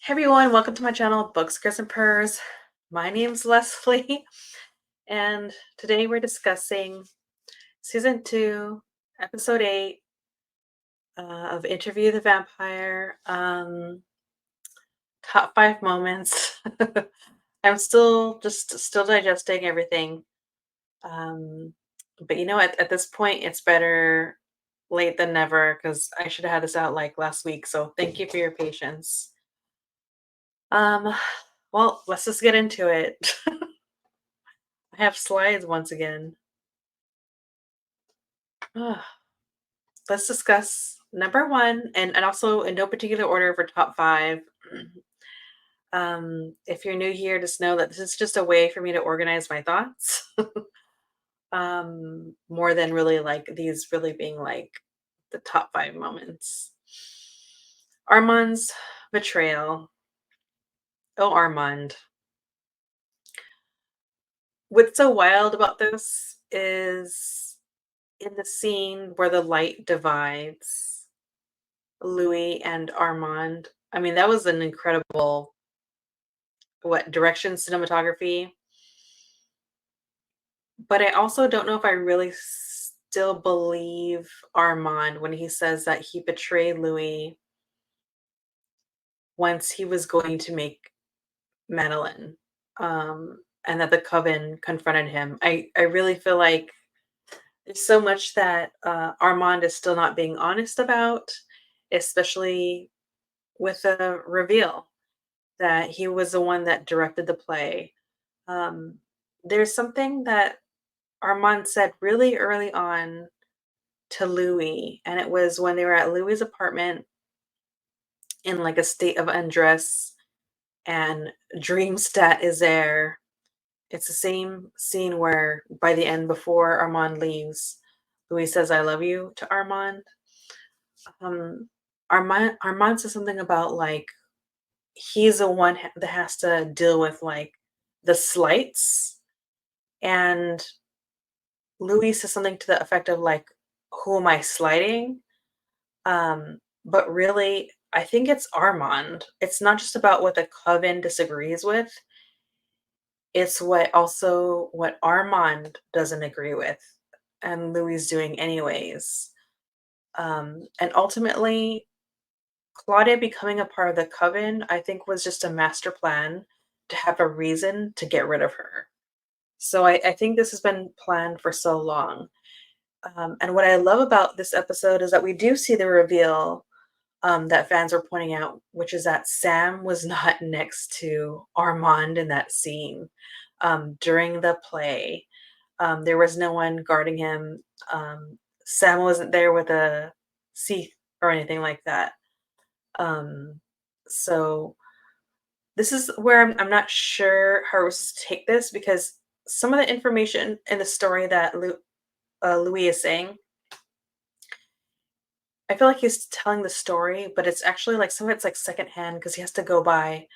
Hey everyone, welcome to my channel, Books, Scripts, and Purrs. My name's Leslie, and today we're discussing season 2, episode 8 of Interview the Vampire. Top 5 moments. I'm still digesting everything. Um, but at this point, it's better late than never because I should have had this out like last week. So thank you for your patience. Um, well, let's just get into it. I have slides once again. Ah, let's discuss number one, and also in no particular order for top five. If you're new here, just know that this is just a way for me to organize my thoughts. More than really like these really being like the top five moments. Armand's betrayal. Oh, Armand. What's so wild about this is in the scene where the light divides Louis and Armand. I mean, that was an incredible direction cinematography. But I also don't know if I really still believe Armand when he says that he betrayed Louis once he was going to make Madeline. And that the coven confronted him. I really feel like there's so much that Armand is still not being honest about, especially with the reveal that he was the one that directed the play. Um, there's something that Armand said really early on to Louis, and it was when they were at Louis's apartment in like a state of undress, and Dreamstat is there. It's the same scene where by the end, before Armand leaves, Louis says, "I love you" to Armand. Um, Armand says something about like he's the one that has to deal with like the slights, and Louis says something to the effect of like, "Who am I slighting?" But really, I think it's Armand. It's not just about what the coven disagrees with. It's what Armand doesn't agree with, and Louis is doing anyways. And ultimately, Claudia becoming a part of the coven, I think, was just a master plan to have a reason to get rid of her. So I think this has been planned for so long. And what I love about this episode is that we do see the reveal that fans were pointing out, which is that Sam was not next to Armand in that scene during the play. There was no one guarding him. Sam wasn't there with a seat or anything like that. Um, so this is where I'm not sure how we're supposed to take this because some of the information in the story that Louis is saying, I feel like he's telling the story, but it's actually like some of it's like secondhand because he has to go by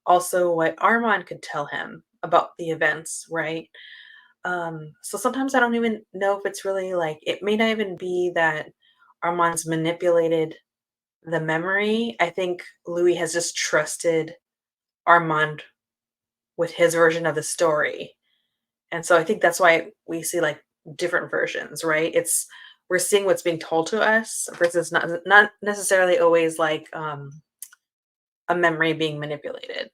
also what Armand could tell him about the events, right? So sometimes I don't even know if it's really like it may not even be that Armand's manipulated the memory. I think Louis has just trusted Armand with his version of the story. And so I think that's why we see like different versions, right? It's we're seeing what's being told to us versus not necessarily always like a memory being manipulated.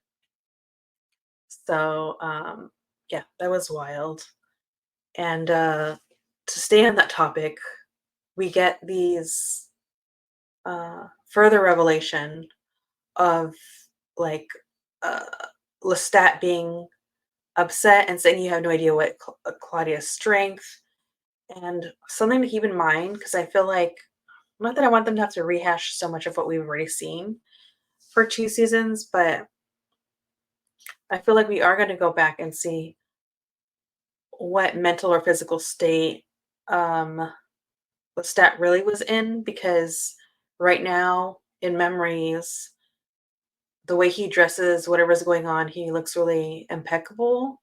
So yeah, that was wild. And to stay on that topic, we get these further revelation of like uh, Lestat being upset and saying you have no idea what Claudia's strength and something to keep in mind because I feel like not that I want them to have to rehash so much of what we've already seen for 2 seasons, but I feel like we are going to go back and see what mental or physical state um, Lestat really was in because right now in memories the way he dresses, whatever's going on, he looks really impeccable.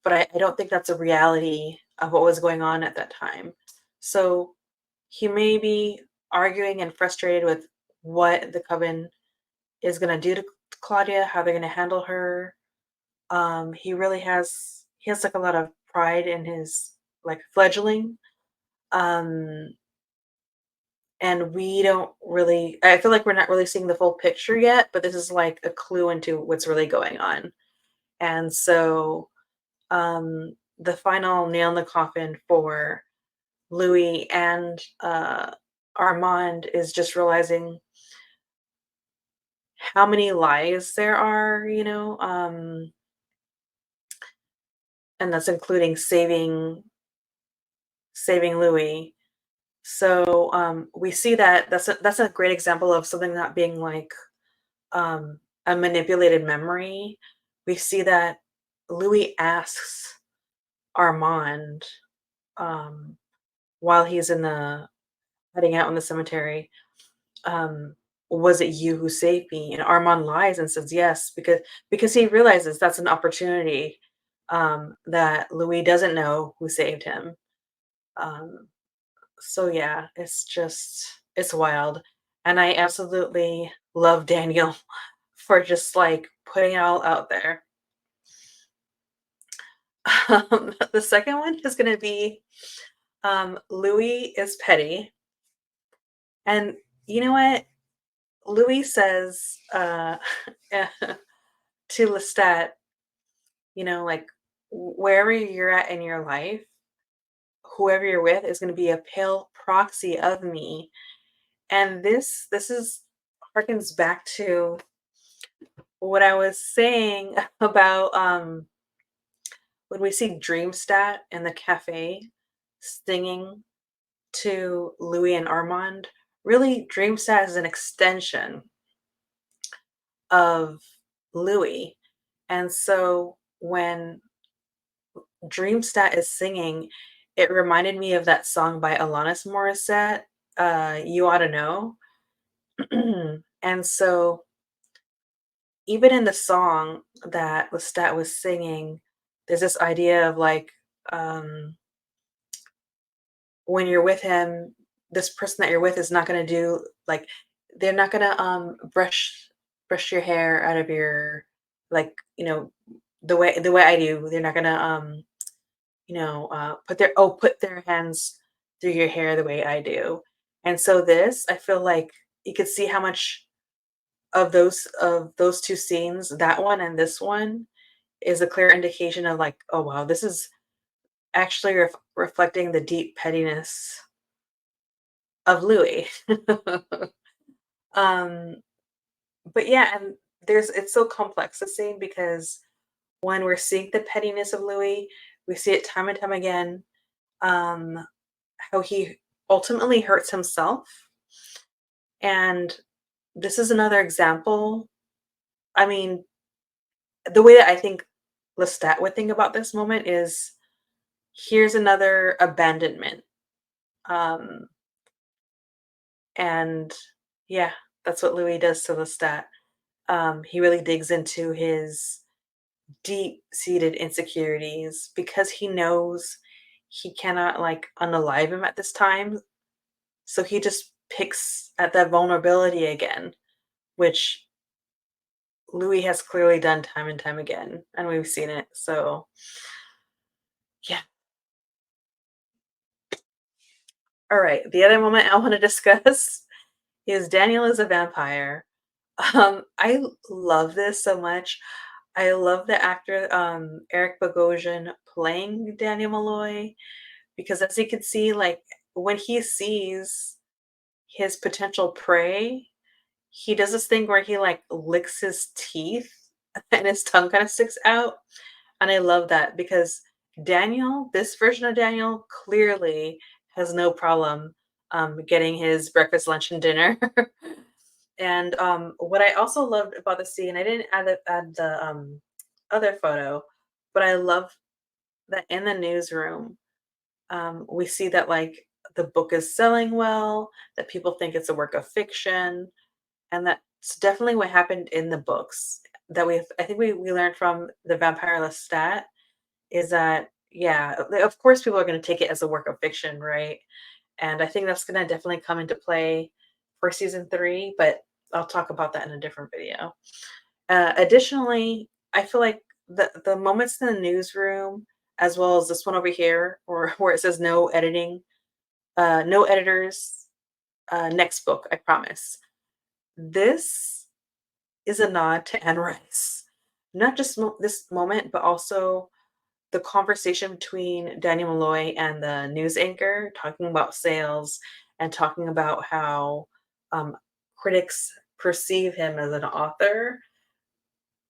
But I don't think that's a reality of what was going on at that time. So he may be arguing and frustrated with what the coven is going to do to Claudia, how they're gonna handle her. He has like a lot of pride in his like fledgling. Um, and we don't really I feel like we're not really seeing the full picture yet, but this is like a clue into what's really going on. And so the final nail in the coffin for Louis and Armand is just realizing how many lies there are, and that's including saving Louis. So we see that that's a great example of something not being like a manipulated memory. We see that Louis asks Armand um, while he's in the heading out in the cemetery, um, "Was it you who saved me?" And Armand lies and says yes because he realizes that's an opportunity that Louis doesn't know who saved him. Um, so yeah, it's wild, and I absolutely love Daniel for just like putting it all out there. The second one is going to be Louis is petty, and you know what? Louis says to Lestat, like wherever you're at in your life, whoever you're with is going to be a pale proxy of me. And this is harkens back to what I was saying about when we see Dreamstat in the cafe singing to Louis and Armand. Really, Dreamstat is an extension of Louis. And so when Dreamstat is singing, it reminded me of that song by Alanis Morissette, You Ought to Know. And so even in the song that Lestat was singing, there's this idea of like um, when you're with him, this person that you're with is not going to do like they're not going to brush your hair out of your like the way I do. They're not going to put their hands through your hair the way I do. And so this, I feel like you could see how much of those two scenes, that one and this one, is a clear indication of like, oh wow, this is actually reflecting the deep pettiness of Louis. um, but yeah, and it's so complex the scene because when we're seeing the pettiness of Louis, we see it time and time again. Um, how he ultimately hurts himself. And this is another example. I mean, the way that I think Lestat would think about this moment is here's another abandonment. Um, and yeah, that's what Louis does to Lestat. He really digs into his deep seated insecurities because he knows he cannot like unalive him at this time. So he just picks at that vulnerability again, which Louis has clearly done time and time again, and we've seen it. So, yeah. All right. The other moment I want to discuss is Daniel is a vampire. I love this so much. I love the actor Eric Bogosian playing Daniel Malloy because, as you can see, like when he sees his potential prey, he does this thing where he like licks his teeth and his tongue kind of sticks out. And I love that because this version of Daniel clearly has no problem getting his breakfast, lunch, and dinner. And what I also loved about the scene, I didn't add the other photo, but I love that in the newsroom, we see that like the book is selling well, that people think it's a work of fiction, and that's definitely what happened in the books. I think we learned from the Vampire Lestat is that yeah, of course people are going to take it as a work of fiction, right? And I think that's going to definitely come into play for season 3, but I'll talk about that in a different video. Additionally, I feel like the moments in the newsroom, as well as this one over here, or where it says no editing, no editors, next book, I promise. This is a nod to Anne Rice. Not just this moment, but also the conversation between Daniel Malloy and the news anchor talking about sales and talking about how um, critics perceive him as an author.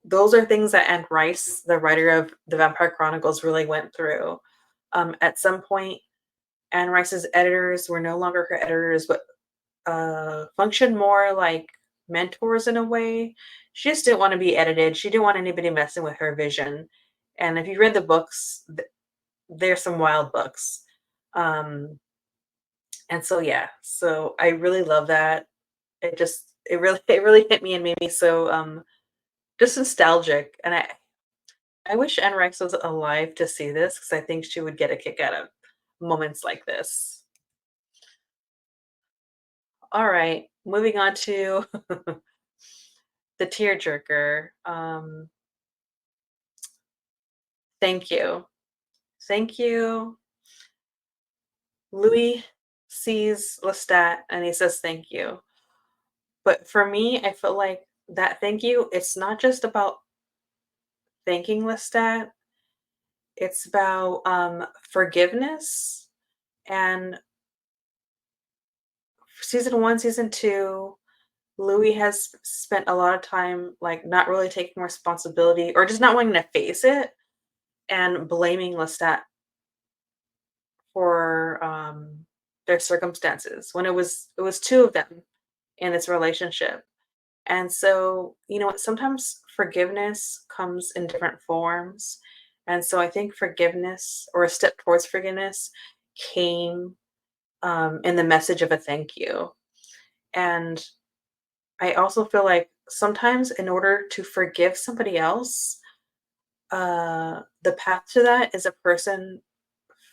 Those are things that Anne Rice, the writer of the Vampire Chronicles, really went through. At some point, Anne Rice's editors were no longer her editors, but functioned more like mentors in a way. She just didn't want to be edited. She didn't want anybody messing with her vision. And if you read the books, there's some wild books. Um, and so yeah, so I really love that. It really hit me and made me so just nostalgic. And I wish Anne Rice was alive to see this because I think she would get a kick out of moments like this. All right, moving on to the tearjerker. Thank you. Thank you. Louis sees Lestat and he says thank you. But for me, I feel like that thank you, it's not just about thanking Lestat, it's about forgiveness. And season one, season two, Louis has spent a lot of time like not really taking responsibility or just not wanting to face it and blaming Lestat for their circumstances when it was two of them in this relationship. And so, you know what, sometimes forgiveness comes in different forms. And so I think forgiveness or a step towards forgiveness came in the message of a thank you. And I also feel like sometimes in order to forgive somebody else, the path to that is a person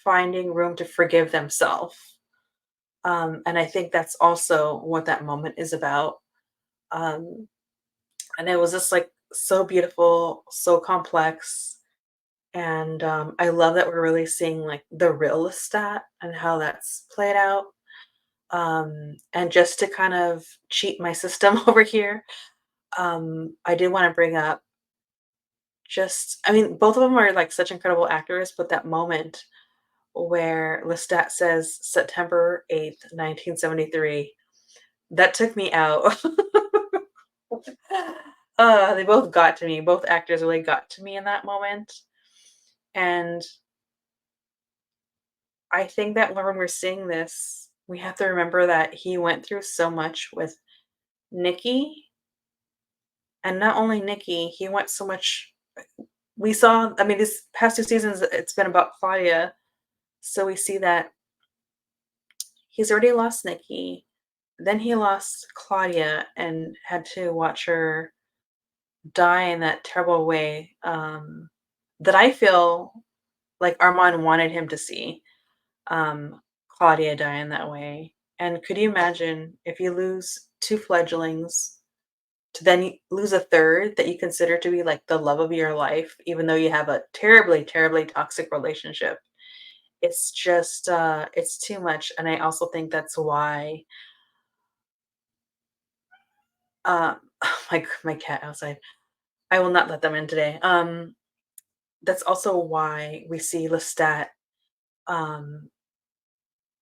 finding room to forgive themselves. And I think that's also what that moment is about. Um, and it was just like so beautiful, so complex. And I love that we're really seeing like the real Lestat and how that's played out. And just to kind of cheat my system over here, I did want to bring up I mean, both of them are like such incredible actors, but that moment where Lestat says September 8th, 1973, that took me out. They both got to me. Both actors really got to me in that moment. And I think that when we're seeing this, we have to remember that he went through so much with Nikki. And not only Nikki, he went so much. We saw, I mean, these past two seasons, it's been about Claudia. So we see that he's already lost Nikki. Then he lost Claudia and had to watch her die in that terrible way that I feel like Armand wanted him to see Claudia die in that way. And could you imagine if you lose two fledglings to then lose a third that you consider to be like the love of your life, even though you have a terribly, terribly toxic relationship? It's just, it's too much. And I also think that's why, my cat outside. I will not let them in today. That's also why we see Lestat um,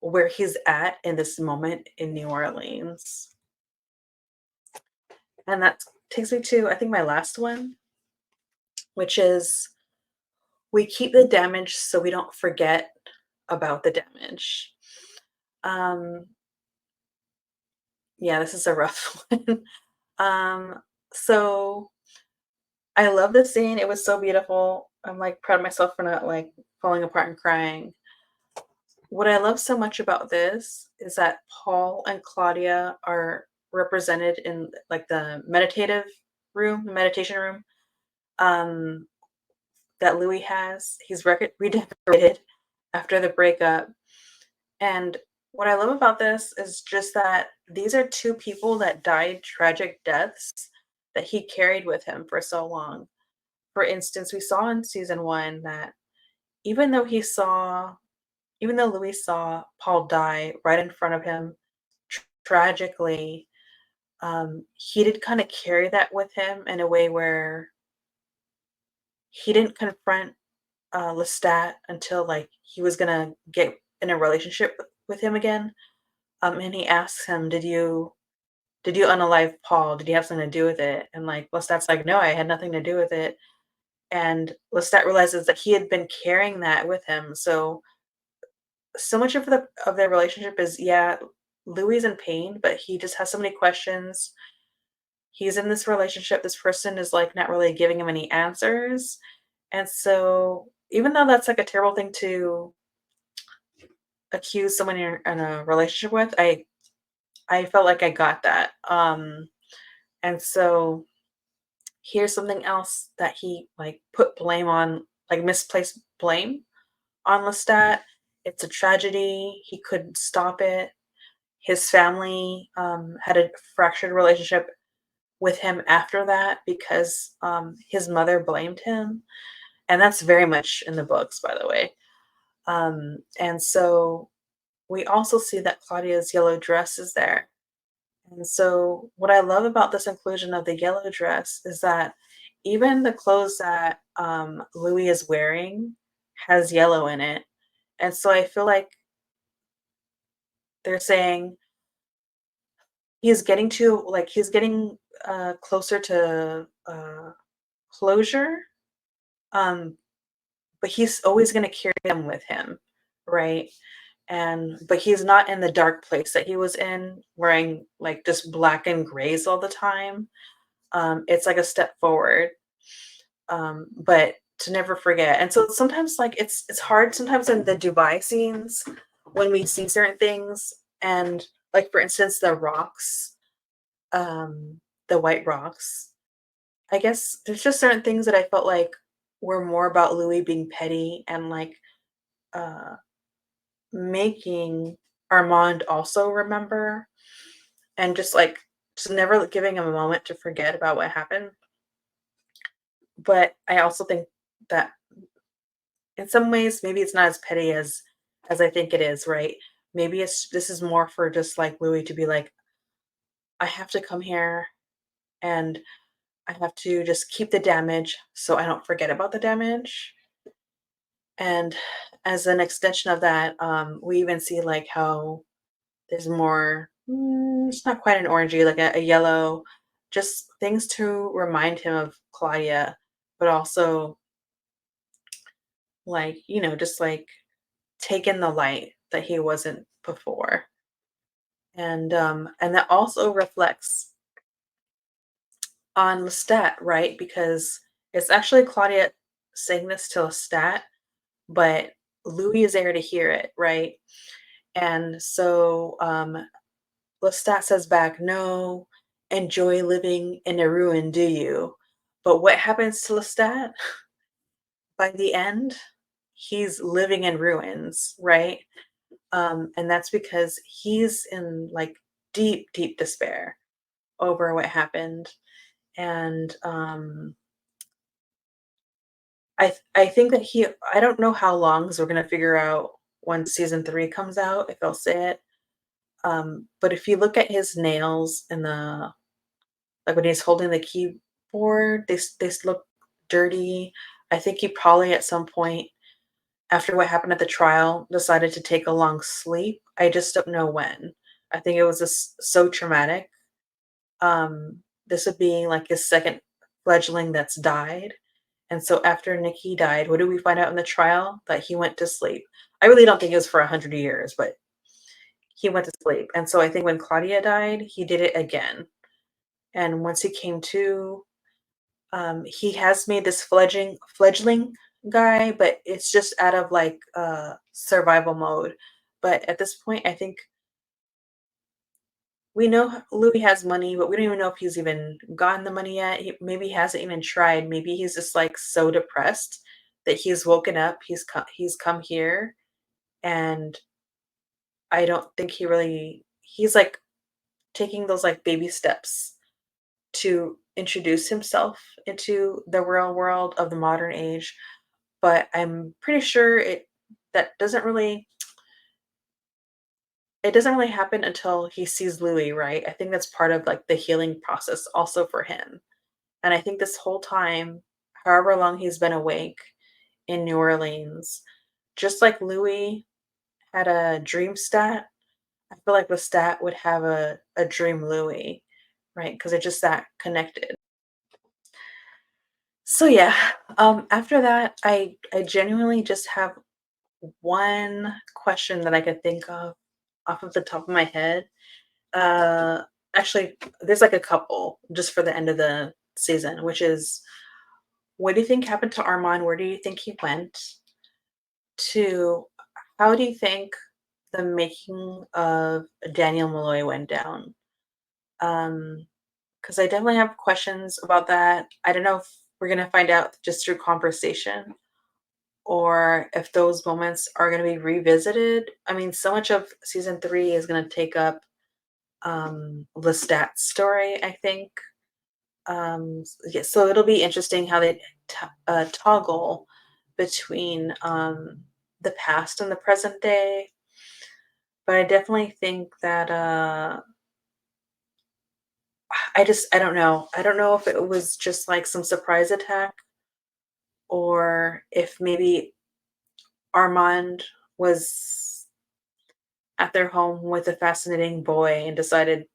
where he's at in this moment in New Orleans. And that takes me to, I think, my last one, which is we keep the damage so we don't forget about the damage. Um, yeah, this is a rough one. So I love this scene. It was so beautiful. I'm like proud of myself for not like falling apart and crying. What I love so much about this is that Paul and Claudia are represented in like the meditative room, the meditation room um, that Louis has. He's redecorated after the breakup. And what I love about this is just that these are two people that died tragic deaths that he carried with him for so long. For instance, we saw in season 1 that even though he saw even though Louis saw Paul die right in front of him tragically, he did kind of carry that with him in a way where he didn't confront Lestat until like he was gonna get in a relationship with him again. And he asks him, did you unalive Paul? Did you have something to do with it?" And like Lestat's like, "No, I had nothing to do with it." And Lestat realizes that he had been carrying that with him. So much of their relationship is, yeah, Louis is in pain, but he just has so many questions. He's in this relationship. This person is like not really giving him any answers. And so even though that's like a terrible thing to accuse someone you're in a relationship with, I felt like I got that. And so here's something else that he like put blame on, like misplaced blame on Lestat. It's a tragedy. He couldn't stop it. His family had a fractured relationship with him after that because his mother blamed him. And that's very much in the books, by the way. And so we also see that Claudia's yellow dress is there. And so, what I love about this inclusion of the yellow dress is that even the clothes that Louis is wearing has yellow in it. And so, I feel like they're saying he's getting closer to closure, um, but he's always going to carry them with him, right? And but he's not in the dark place that he was in, wearing like just black and grays all the time. It's like a step forward, but to never forget. And so sometimes like it's hard sometimes in the Dubai scenes when we see certain things, and like for instance the rocks, um, the white rocks. I guess there's just certain things that I felt like were more about Louis being petty and like uh making Armand also remember, and just like just never giving him a moment to forget about what happened. But I also think that in some ways maybe it's not as petty as I think it is, right? Maybe it's this is more for just like Louis to be like, I have to come here and I have to just keep the damage so I don't forget about the damage. And as an extension of that, we even see like how there's more, it's not quite an orangey, like a yellow, just things to remind him of Claudia, but also like, just like take in the light that he wasn't before. And that also reflects on Lestat, right? Because it's actually Claudia saying this to Lestat, but Louis is there to hear it, right? And so Lestat says back, "No, enjoy living in a ruin, do you?" But what happens to Lestat? By the end, he's living in ruins, right? And that's because he's in like deep, deep despair over what happened. And I think that I don't know how long, because we're gonna figure out when season 3 comes out if they'll say it. But if you look at his nails and the like when he's holding the keyboard, look dirty. I think he probably at some point after what happened at the trial decided to take a long sleep. I just don't know when. I think it was just so traumatic. This would be like his second fledgling that's died. And so after Nikki died, what did we find out in the trial? That he went to sleep. I really don't think it was for 100 years, but he went to sleep. And so I think when Claudia died, he did it again. And once he came to, he has made this fledgling guy, but it's just out of like survival mode. But at this point, I think we know Louis has money, but we don't even know if he's even gotten the money yet. Maybe he hasn't even tried. Maybe he's just like so depressed that he's woken up. He's come here, and I don't think he's like taking those like baby steps to introduce himself into the real world of the modern age, but I'm pretty sure that doesn't really it doesn't really happen until he sees Louis, right? I think that's part of like the healing process also for him. And I think this whole time, however long he's been awake in New Orleans, just like Louis had a dream stat, I feel like the stat would have a dream Louis, right? Because they're just that connected. So yeah, after that, I genuinely just have one question that I could think of off of the top of my head. Uh, Actually, there's like a couple just for the end of the season, which is, what do you think happened to Armand? Where do you think he went? To how do you think the making of Daniel Malloy went down? Because I definitely have questions about that. I don't know if we're gonna find out just through conversation or if those moments are gonna be revisited. I mean, so much of season 3 is gonna take up Lestat's story, I think. Yeah, so it'll be interesting how they toggle between the past and the present day. But I definitely think that I don't know. I don't know if it was just like some surprise attack or if maybe Armand was at their home with a fascinating boy and decided,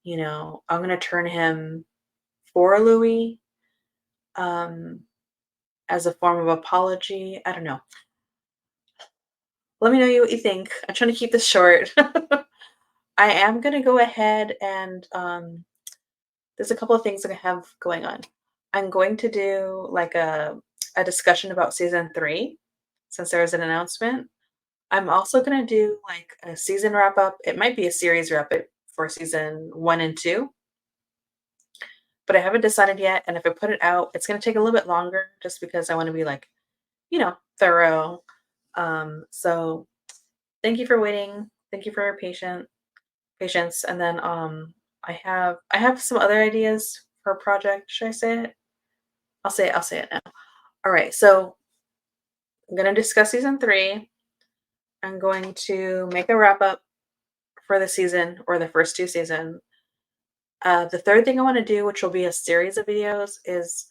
I'm gonna turn him for Louis um, as a form of apology. I don't know. Let me know what you think. I'm trying to keep this short. I am gonna go ahead and there's a couple of things that I have going on. I'm going to do like a discussion about season 3 since there was an announcement. I'm also gonna do like a season wrap up. It might be a series wrap up for season 1 and 2, but I haven't decided yet. And if I put it out, it's gonna take a little bit longer just because I want to be like, thorough. So thank you for waiting. Thank you for your patience. And then I have some other ideas for a project. Should I say it? I'll say it now. All right. So I'm gonna discuss season 3. I'm going to make a wrap up for the season or the first 2 seasons. The third thing I want to do, which will be a series of videos, is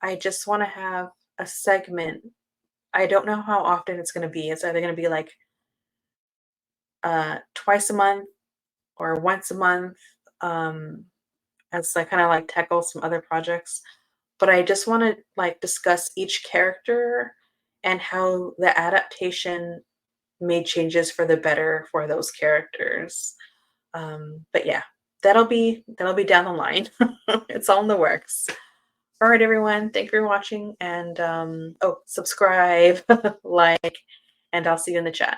I just want to have a segment. I don't know how often it's going to be. It's either going to be like twice a month or once a month, as I kind of like tackle some other projects. But I just want to like discuss each character and how the adaptation made changes for the better for those characters. But yeah, that'll be down the line. It's all in the works. All right, everyone. Thank you for watching, and subscribe, like, and I'll see you in the chat.